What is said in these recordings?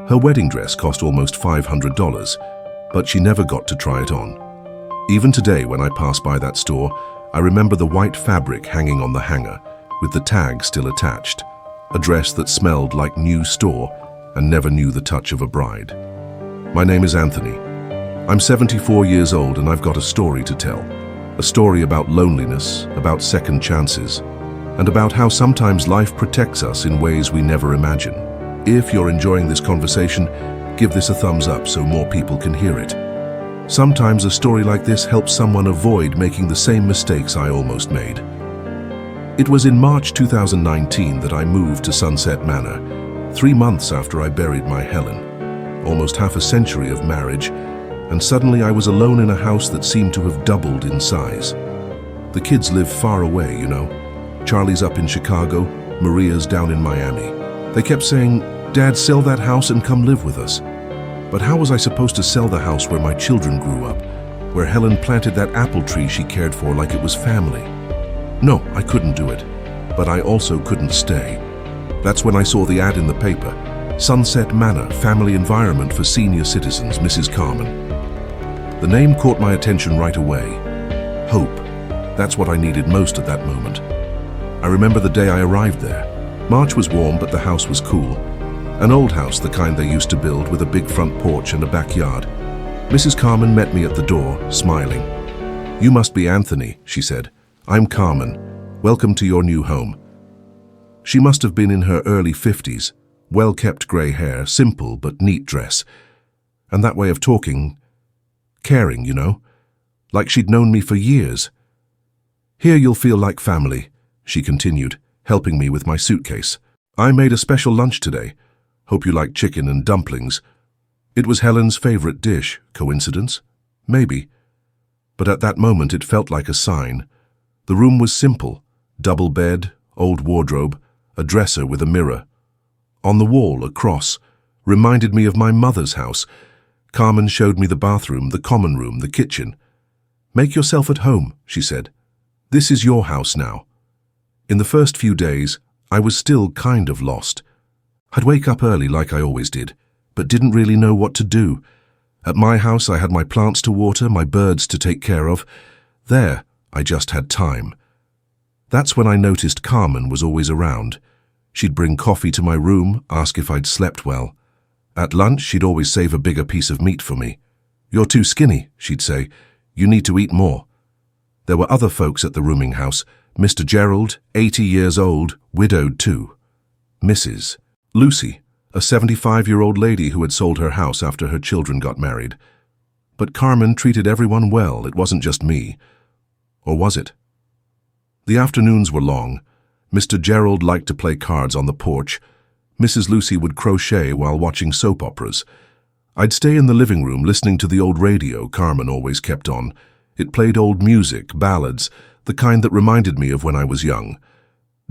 Her wedding dress cost almost $500, but she never got to try it on. Even today, when I pass by that store, I remember the white fabric hanging on the hanger, with the tag still attached, a dress that smelled like new store and never knew the touch of a bride. My name is Anthony. I'm 74 years old and I've got a story to tell. A story about loneliness, about second chances, and about how sometimes life protects us in ways we never imagine. If you're enjoying this conversation, give this a thumbs up so more people can hear it. Sometimes a story like this helps someone avoid making the same mistakes I almost made. It was in March 2019 that I moved to Sunset Manor, 3 months after I buried my Helen. Almost half a century of marriage, and suddenly I was alone in a house that seemed to have doubled in size. The kids live far away, you know. Charlie's up in Chicago, Maria's down in Miami. They kept saying, "Dad, sell that house and come live with us." But how was I supposed to sell the house where my children grew up, where Helen planted that apple tree she cared for like it was family? No, I couldn't do it, but I also couldn't stay. That's when I saw the ad in the paper, Sunset Manor, family environment for senior citizens, Mrs. Carmen. The name caught my attention right away. Hope. That's what I needed most at that moment. I remember the day I arrived there. March was warm, but the house was cool. An old house, the kind they used to build, with a big front porch and a backyard. Mrs. Carmen met me at the door, smiling. "You must be Anthony," she said. "I'm Carmen. Welcome to your new home." She must have been in her early 50s, well-kept grey hair, simple but neat dress. And that way of talking, caring, you know, like she'd known me for years. "Here you'll feel like family," she continued, helping me with my suitcase. "I made a special lunch today. Hope you like chicken and dumplings." It was Helen's favorite dish. Coincidence? Maybe. But at that moment it felt like a sign. The room was simple. Double bed, old wardrobe, a dresser with a mirror. On the wall, a cross, reminded me of my mother's house. Carmen showed me the bathroom, the common room, the kitchen. "Make yourself at home," she said. "This is your house now." In the first few days, I was still kind of lost. I'd wake up early like I always did, but didn't really know what to do. At my house, I had my plants to water, my birds to take care of. There, I just had time. That's when I noticed Carmen was always around. She'd bring coffee to my room, ask if I'd slept well. At lunch, she'd always save a bigger piece of meat for me. "You're too skinny," she'd say. "You need to eat more." There were other folks at the rooming house. Mr. Gerald, 80 years old, widowed too. Mrs. Lucy, a 75-year-old lady who had sold her house after her children got married. But Carmen treated everyone well. It wasn't just me. Or was it? The afternoons were long. Mr. Gerald liked to play cards on the porch. Mrs. Lucy would crochet while watching soap operas. I'd stay in the living room listening to the old radio Carmen always kept on. It played old music, ballads, the kind that reminded me of when I was young.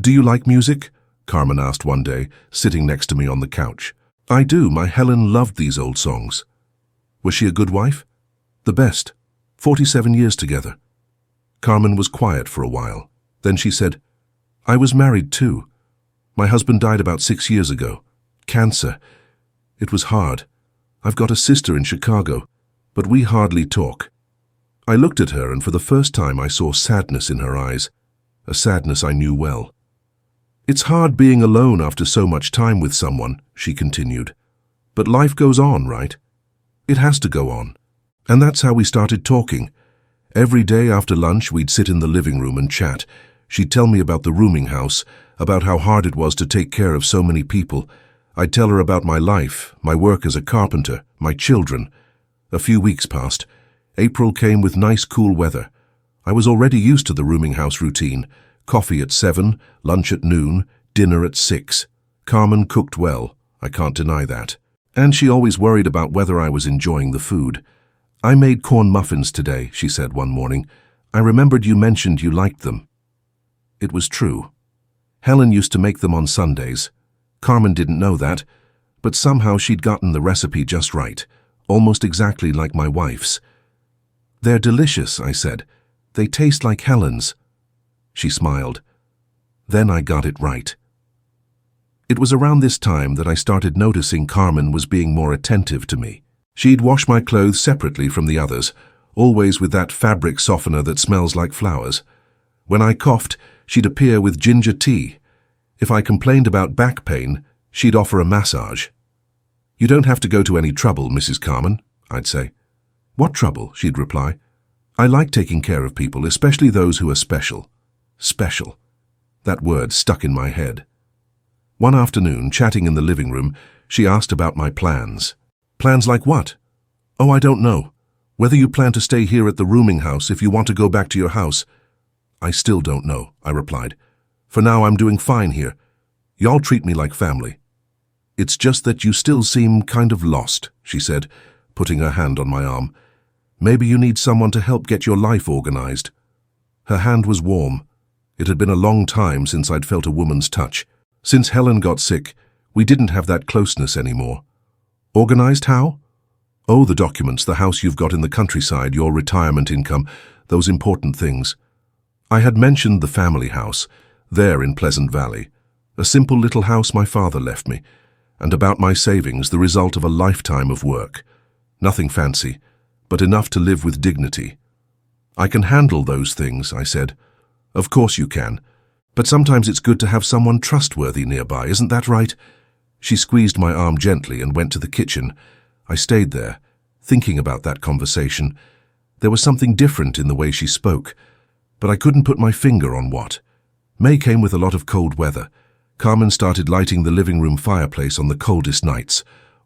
"Do you like music?" Carmen asked one day, sitting next to me on the couch. "I do. My Helen loved these old songs." "Was she a good wife?" "The best. 47 years together." Carmen was quiet for a while. Then she said, "I was married too. My husband died about 6 years ago. Cancer. It was hard. I've got a sister in Chicago, but we hardly talk." I looked at her, and for the first time I saw sadness in her eyes, a sadness I knew well. "It's hard being alone after so much time with someone," she continued. "But life goes on, right? It has to go on." And that's how we started talking. Every day after lunch, we'd sit in the living room and chat. She'd tell me about the rooming house, about how hard it was to take care of so many people. I'd tell her about my life, my work as a carpenter, my children. A few weeks passed. April came with nice, cool weather. I was already used to the rooming house routine. Coffee at 7, lunch at noon, dinner at 6. Carmen cooked well, I can't deny that. And she always worried about whether I was enjoying the food. "I made corn muffins today," she said one morning. "I remembered you mentioned you liked them." It was true. Helen used to make them on Sundays. Carmen didn't know that, but somehow she'd gotten the recipe just right, almost exactly like my wife's. "They're delicious," I said. "They taste like Helen's." She smiled. Then I got it right. It was around this time that I started noticing Carmen was being more attentive to me. She'd wash my clothes separately from the others, always with that fabric softener that smells like flowers. When I coughed, she'd appear with ginger tea. If I complained about back pain, she'd offer a massage. "You don't have to go to any trouble, Mrs. Carmen," I'd say. "What trouble?" she'd reply. "I like taking care of people, especially those who are special." Special. That word stuck in my head. One afternoon, chatting in the living room, she asked about my plans. "Plans like what?" "Oh, I don't know. Whether you plan to stay here at the rooming house if you want to go back to your house." "I still don't know," I replied. "For now, I'm doing fine here. Y'all treat me like family." "It's just that you still seem kind of lost," she said, putting her hand on my arm. "Maybe you need someone to help get your life organized." Her hand was warm. It had been a long time since I'd felt a woman's touch. Since Helen got sick, we didn't have that closeness anymore. "Organized how?" "Oh, the documents, the house you've got in the countryside, your retirement income, those important things." I had mentioned the family house, there in Pleasant Valley, a simple little house my father left me, and about my savings, the result of a lifetime of work. Nothing fancy, but enough to live with dignity. "I can handle those things," I said. "Of course you can. But sometimes it's good to have someone trustworthy nearby, isn't that right?" She squeezed my arm gently and went to the kitchen. I stayed there, thinking about that conversation. There was something different in the way she spoke, but I couldn't put my finger on what. May came with a lot of cold weather. Carmen started lighting the living room fireplace on the coldest nights.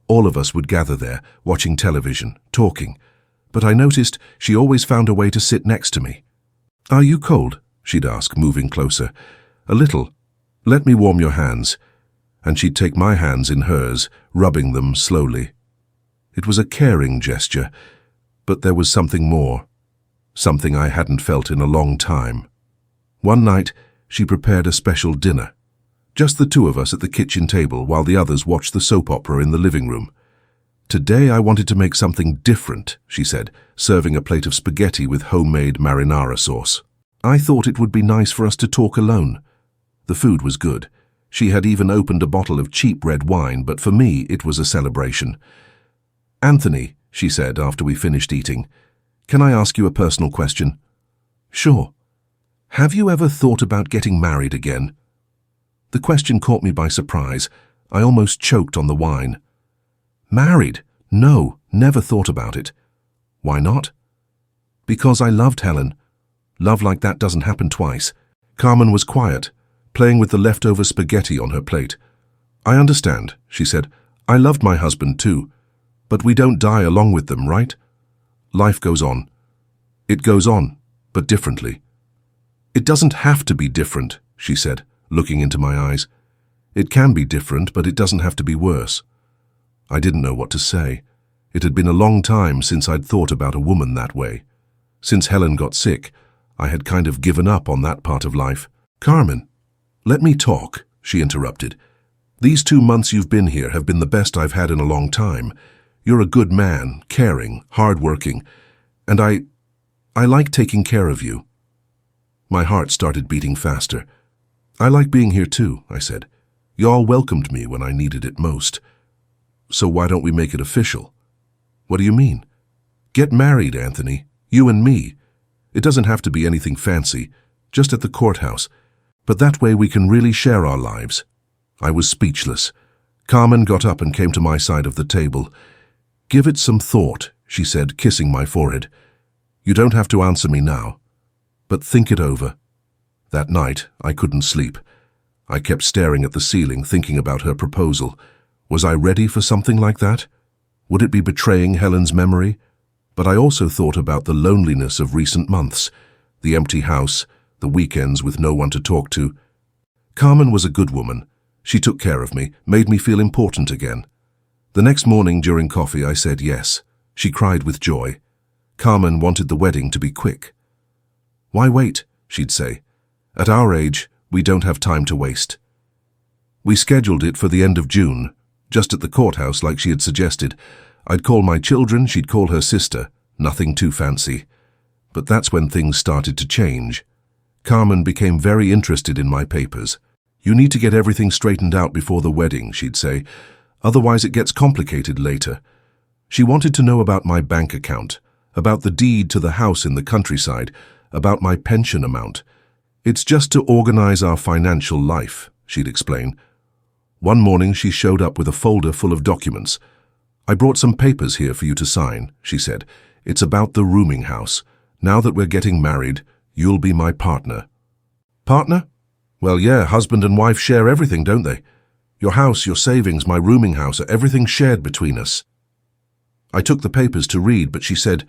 All of us would gather there, watching television, talking. But I noticed she always found a way to sit next to me. "Are you cold?" she'd ask, moving closer. "A little. Let me warm your hands." And she'd take my hands in hers, rubbing them slowly. It was a caring gesture, but there was something more, something I hadn't felt in a long time. One night, she prepared a special dinner. Just the two of us at the kitchen table while the others watched the soap opera in the living room. "Today I wanted to make something different," she said, serving a plate of spaghetti with homemade marinara sauce. "I thought it would be nice for us to talk alone." The food was good. She had even opened a bottle of cheap red wine, but for me it was a celebration. "Anthony," she said after we finished eating, "can I ask you a personal question?" "Sure." "Have you ever thought about getting married again?" The question caught me by surprise. I almost choked on the wine. "Married? No, never thought about it." "Why not?" "Because I loved Helen. Love like that doesn't happen twice." Carmen was quiet, playing with the leftover spaghetti on her plate. "I understand," she said. "I loved my husband too. But we don't die along with them, right? Life goes on. It goes on, but differently." "It doesn't have to be different," she said, looking into my eyes. "It can be different, but it doesn't have to be worse." I didn't know what to say. It had been a long time since I'd thought about a woman that way. Since Helen got sick, I had kind of given up on that part of life. "Carmen, let me talk," she interrupted. "These 2 months you've been here have been the best I've had in a long time. You're a good man, caring, hard-working, and I like taking care of you." My heart started beating faster. "I like being here too," I said. "Y'all welcomed me when I needed it most. So why don't we make it official?" "What do you mean?" "Get married, Anthony. You and me. It doesn't have to be anything fancy, just at the courthouse. But that way we can really share our lives." I was speechless. Carmen got up and came to my side of the table. "Give it some thought," she said, kissing my forehead. "You don't have to answer me now, but think it over." That night, I couldn't sleep. I kept staring at the ceiling, thinking about her proposal. Was I ready for something like that? Would it be betraying Helen's memory? But I also thought about the loneliness of recent months, the empty house, the weekends with no one to talk to. Carmen was a good woman. She took care of me, made me feel important again. The next morning during coffee, I said yes. She cried with joy. Carmen wanted the wedding to be quick. "Why wait?" she'd say. "At our age, we don't have time to waste." We scheduled it for the end of June, just at the courthouse like she had suggested. I'd call my children, she'd call her sister. Nothing too fancy. But that's when things started to change. Carmen became very interested in my papers. You need to get everything straightened out before the wedding, she'd say. Otherwise it gets complicated later. She wanted to know about my bank account, about the deed to the house in the countryside, about my pension amount. It's just to organize our financial life, she'd explain. One morning she showed up with a folder full of documents. I brought some papers here for you to sign, she said. It's about the rooming house. Now that we're getting married, you'll be my partner. Partner? Well, yeah, husband and wife share everything, don't they? Your house, your savings, my rooming house, are everything shared between us. I took the papers to read, but she said,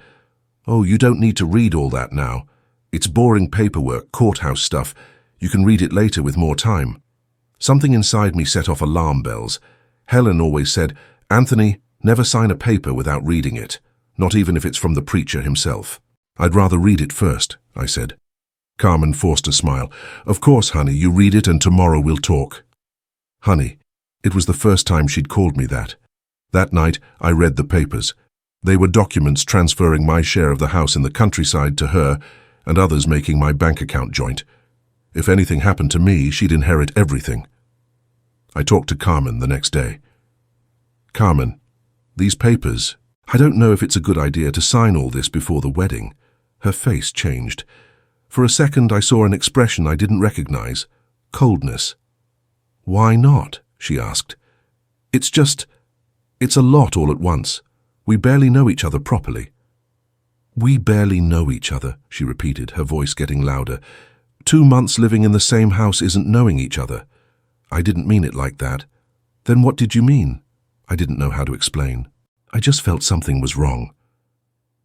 "Oh, you don't need to read all that now. It's boring paperwork, courthouse stuff. You can read it later with more time." Something inside me set off alarm bells. Helen always said, "Anthony, never sign a paper without reading it, not even if it's from the preacher himself." "I'd rather read it first," I said. Carmen forced a smile. "Of course, honey, you read it and tomorrow we'll talk." Honey, it was the first time she'd called me that. That night, I read the papers. They were documents transferring my share of the house in the countryside to her, and others making my bank account joint. If anything happened to me, she'd inherit everything. I talked to Carmen the next day. "Carmen, these papers, I don't know if it's a good idea to sign all this before the wedding." Her face changed. For a second, I saw an expression I didn't recognize. Coldness. "Why not?" she asked. It's a lot all at once. We barely know each other properly." "We barely know each other," she repeated, her voice getting louder. 2 months living in the same house isn't knowing each other." "I didn't mean it like that." "Then what did you mean?" I didn't know how to explain. I just felt something was wrong.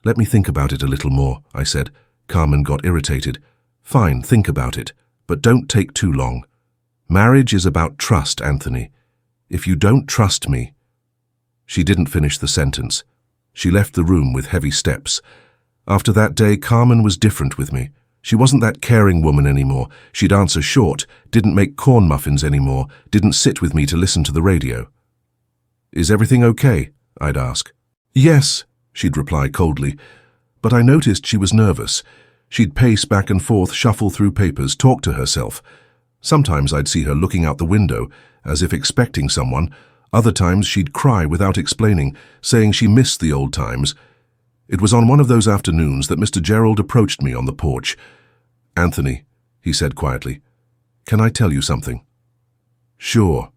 "Let me think about it a little more," I said. Carmen got irritated. "Fine, think about it, but don't take too long. Marriage is about trust, Anthony. If you don't trust me—" She didn't finish the sentence. She left the room with heavy steps. After that day, Carmen was different with me. She wasn't that caring woman anymore. She'd answer short, didn't make corn muffins anymore, didn't sit with me to listen to the radio. "Is everything okay?" I'd ask. "Yes," she'd reply coldly. But I noticed she was nervous. She'd pace back and forth, shuffle through papers, talk to herself. Sometimes I'd see her looking out the window, as if expecting someone. Other times she'd cry without explaining, saying she missed the old times. It was on one of those afternoons that Mr. Gerald approached me on the porch. "Anthony," he said quietly, "can I tell you something?" "Sure."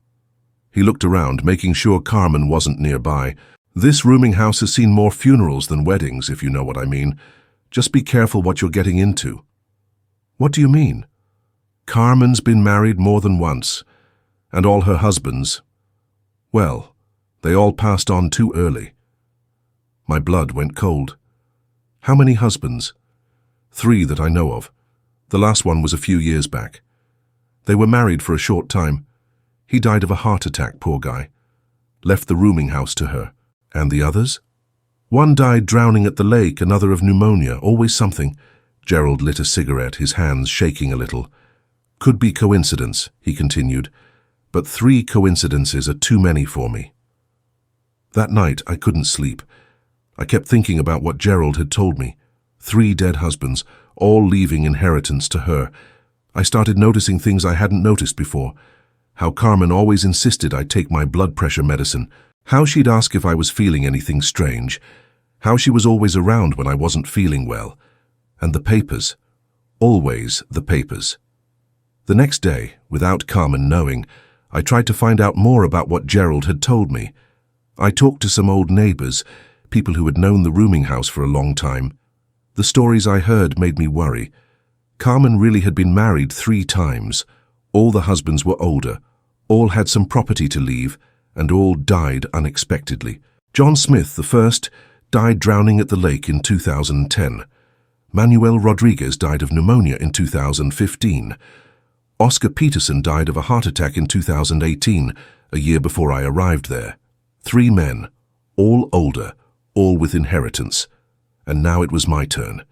He looked around, making sure Carmen wasn't nearby. "This rooming house has seen more funerals than weddings, if you know what I mean. Just be careful what you're getting into." "What do you mean?" "Carmen's been married more than once, and all her husbands, well, they all passed on too early." My blood went cold. "How many husbands?" "3 that I know of. The last one was a few years back. They were married for a short time. He died of a heart attack, poor guy. Left the rooming house to her. And the others?" "One died drowning at the lake, another of pneumonia, always something." Gerald lit a cigarette, his hands shaking a little. "Could be coincidence," he continued, "but 3 coincidences are too many for me." That night I couldn't sleep. I kept thinking about what Gerald had told me. 3 dead husbands, all leaving inheritance to her. I started noticing things I hadn't noticed before. How Carmen always insisted I take my blood pressure medicine. How she'd ask if I was feeling anything strange. How she was always around when I wasn't feeling well. And the papers. Always the papers. The next day, without Carmen knowing, I tried to find out more about what Gerald had told me. I talked to some old neighbors, people who had known the rooming house for a long time. The stories I heard made me worry. Carmen really had been married 3 times. All the husbands were older. All had some property to leave, and all died unexpectedly. John Smith, the first, died drowning at the lake in 2010. Manuel Rodriguez died of pneumonia in 2015. Oscar Peterson died of a heart attack in 2018, a year before I arrived there. 3 men, all older, all with inheritance. And now it was my turn.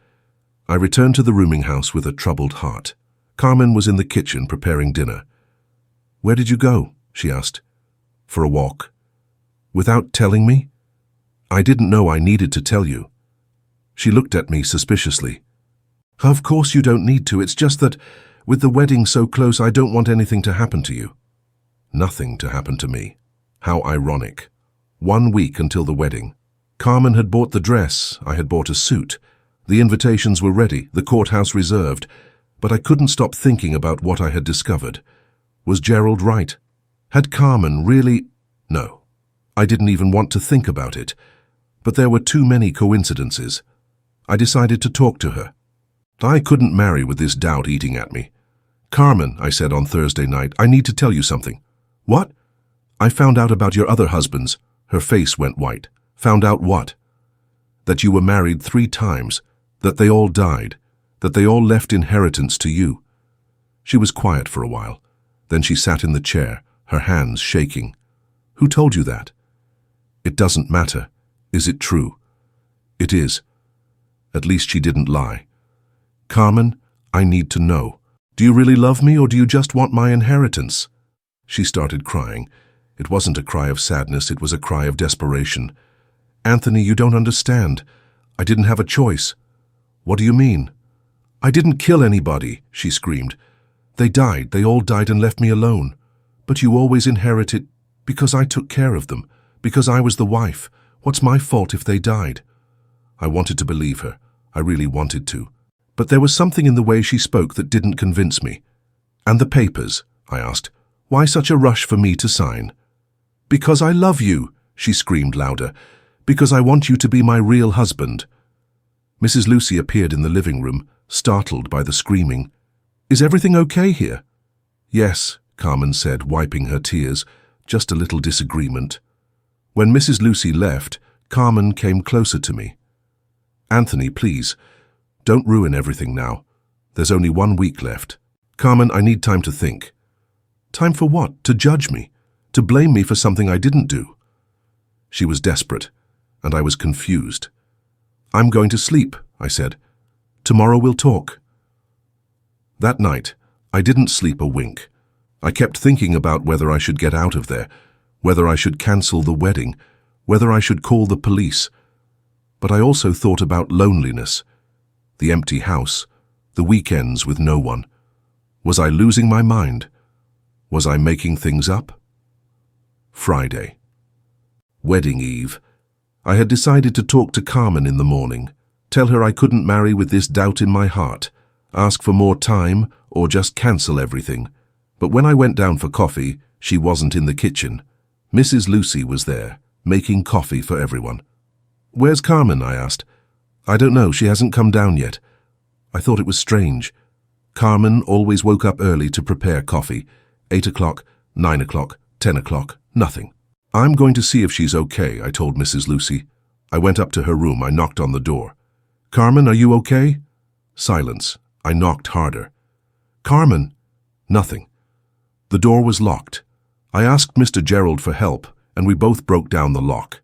I returned to the rooming house with a troubled heart. Carmen was in the kitchen preparing dinner. "Where did you go?" she asked. "For a walk." "Without telling me?" "I didn't know I needed to tell you." She looked at me suspiciously. "Of course you don't need to, it's just that, With the wedding so close, I don't want anything to happen to you. Nothing to happen to me. How ironic. 1 week until the wedding. Carmen had bought the dress, I had bought a suit. The invitations were ready, the courthouse reserved, but I couldn't stop thinking about what I had discovered. Was Gerald right? Had Carmen really... No, I didn't even want to think about it. But there were too many coincidences. I decided to talk to her. I couldn't marry with this doubt eating at me. Carmen, I said on Thursday night, I need to tell you something. What? I found out about your other husbands. Her face went white. Found out what? That you were married 3 times, that they all died, that they all left inheritance to you. She was quiet for a while. Then she sat in the chair, her hands shaking. Who told you that? It doesn't matter. Is it true? It is. At least she didn't lie. Carmen, I need to know. Do you really love me, or do you just want my inheritance? She started crying. It wasn't a cry of sadness, it was a cry of desperation. Anthony, you don't understand. I didn't have a choice. What do you mean? I didn't kill anybody, she screamed. They died, they all died and left me alone. But you always inherited because I took care of them, because I was the wife. What's my fault if they died? I wanted to believe her. I really wanted to. But there was something in the way she spoke that didn't convince me. And the papers, I asked. Why such a rush for me to sign? Because I love you, she screamed louder. Because I want you to be my real husband. Mrs. Lucy appeared in the living room, startled by the screaming. Is everything okay here? Yes, Carmen said, wiping her tears. Just a little disagreement. When Mrs. Lucy left, Carmen came closer to me. Anthony, please, don't ruin everything now. There's only 1 week left. Carmen, I need time to think. Time for what? To judge me? To blame me for something I didn't do? She was desperate, and I was confused. I'm going to sleep, I said. Tomorrow we'll talk. That night, I didn't sleep a wink. I kept thinking about whether I should get out of there, whether I should cancel the wedding, whether I should call the police. But I also thought about loneliness, the empty house, the weekends with no one. Was I losing my mind? Was I making things up? Friday. Wedding eve. I had decided to talk to Carmen in the morning, tell her I couldn't marry with this doubt in my heart, ask for more time or just cancel everything. But when I went down for coffee, she wasn't in the kitchen. Mrs. Lucy was there, making coffee for everyone. Where's Carmen? I asked. I don't know, she hasn't come down yet. I thought it was strange. Carmen always woke up early to prepare coffee. 8 o'clock, 9 o'clock, 10 o'clock, nothing. I'm going to see if she's okay, I told Mrs. Lucy. I went up to her room, I knocked on the door. Carmen, are you okay? Silence. I knocked harder. Carmen? Nothing. The door was locked. I asked Mr. Gerald for help, and we both broke down the lock.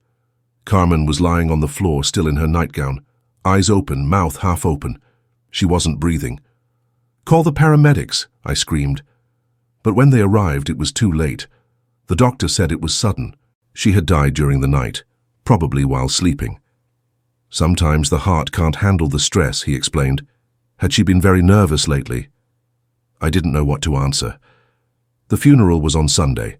Carmen was lying on the floor, still in her nightgown, eyes open, mouth half open. She wasn't breathing. Call the paramedics, I screamed. But when they arrived, it was too late. The doctor said it was sudden. She had died during the night, probably while sleeping. Sometimes the heart can't handle the stress, he explained. Had she been very nervous lately? I didn't know what to answer. The funeral was on Sunday.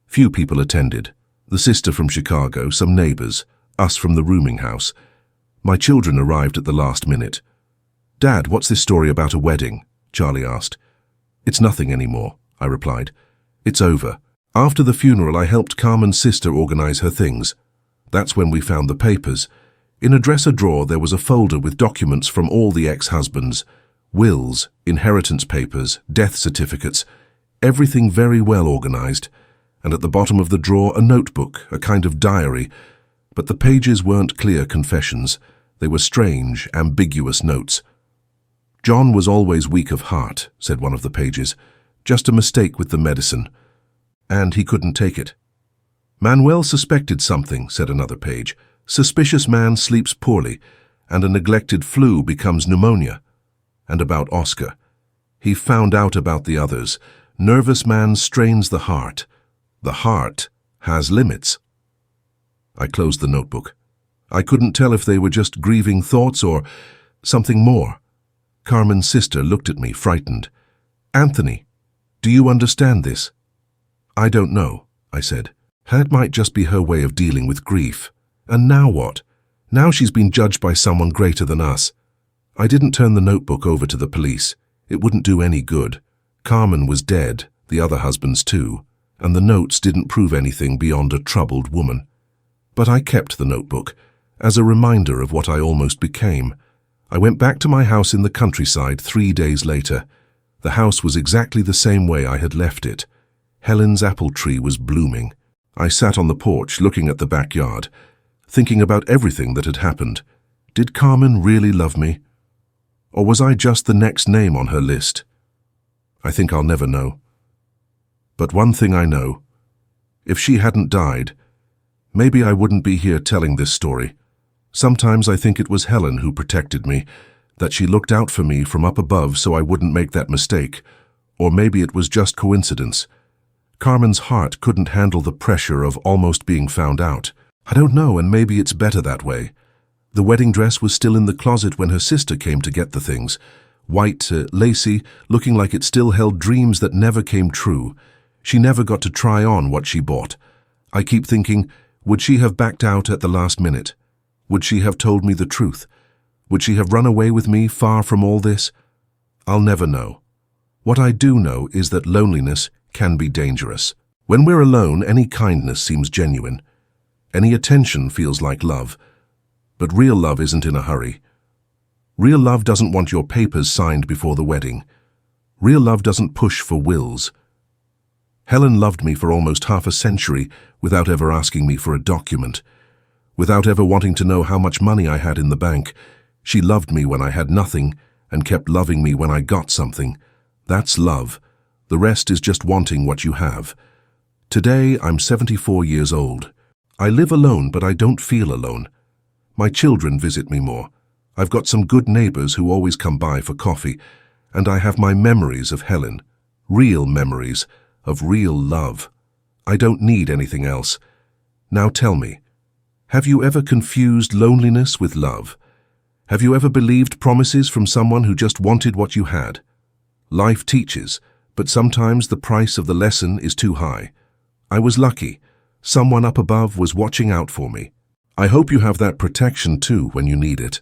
Few people attended. The sister from Chicago, some neighbors, us from the rooming house. My children arrived at the last minute. Dad, what's this story about a wedding? Charlie asked. It's nothing anymore, I replied. It's over. After the funeral, I helped Carmen's sister organize her things. That's when we found the papers. In a dresser drawer, there was a folder with documents from all the ex-husbands. Wills, inheritance papers, death certificates. Everything very well organized. And at the bottom of the drawer, a notebook, a kind of diary. But the pages weren't clear confessions. They were strange, ambiguous notes. John was always weak of heart, said one of the pages. Just a mistake with the medicine. And he couldn't take it. Manuel suspected something, said another page. Suspicious man sleeps poorly, and a neglected flu becomes pneumonia. And about Oscar. He found out about the others. Nervous man strains the heart. The heart has limits. I closed the notebook. I couldn't tell if they were just grieving thoughts or something more. Carmen's sister looked at me, frightened. Anthony, do you understand this? I don't know, I said. That might just be her way of dealing with grief. And now what? Now she's been judged by someone greater than us. I didn't turn the notebook over to the police. It wouldn't do any good. Carmen was dead, the other husbands too, and the notes didn't prove anything beyond a troubled woman. But I kept the notebook, as a reminder of what I almost became. I went back to my house in the countryside 3 days later. The house was exactly the same way I had left it. Helen's apple tree was blooming. I sat on the porch looking at the backyard, thinking about everything that had happened. Did Carmen really love me? Or was I just the next name on her list? I think I'll never know. But one thing I know, if she hadn't died, maybe I wouldn't be here telling this story. Sometimes I think it was Helen who protected me, that she looked out for me from up above so I wouldn't make that mistake. Or maybe it was just coincidence. Carmen's heart couldn't handle the pressure of almost being found out. I don't know, and maybe it's better that way. The wedding dress was still in the closet when her sister came to get the things. White, lacy, looking like it still held dreams that never came true. She never got to try on what she bought. I keep thinking, would she have backed out at the last minute? Would she have told me the truth? Would she have run away with me far from all this? I'll never know. What I do know is that loneliness can be dangerous. When we're alone, any kindness seems genuine. Any attention feels like love. But real love isn't in a hurry. Real love doesn't want your papers signed before the wedding. Real love doesn't push for wills. Helen loved me for almost half a century without ever asking me for a document. Without ever wanting to know how much money I had in the bank. She loved me when I had nothing and kept loving me when I got something. That's love. The rest is just wanting what you have. Today, I'm 74 years old. I live alone, but I don't feel alone. My children visit me more. I've got some good neighbors who always come by for coffee, and I have my memories of Helen. Real memories of real love. I don't need anything else. Now tell me, have you ever confused loneliness with love? Have you ever believed promises from someone who just wanted what you had? Life teaches, but sometimes the price of the lesson is too high. I was lucky. Someone up above was watching out for me. I hope you have that protection too when you need it.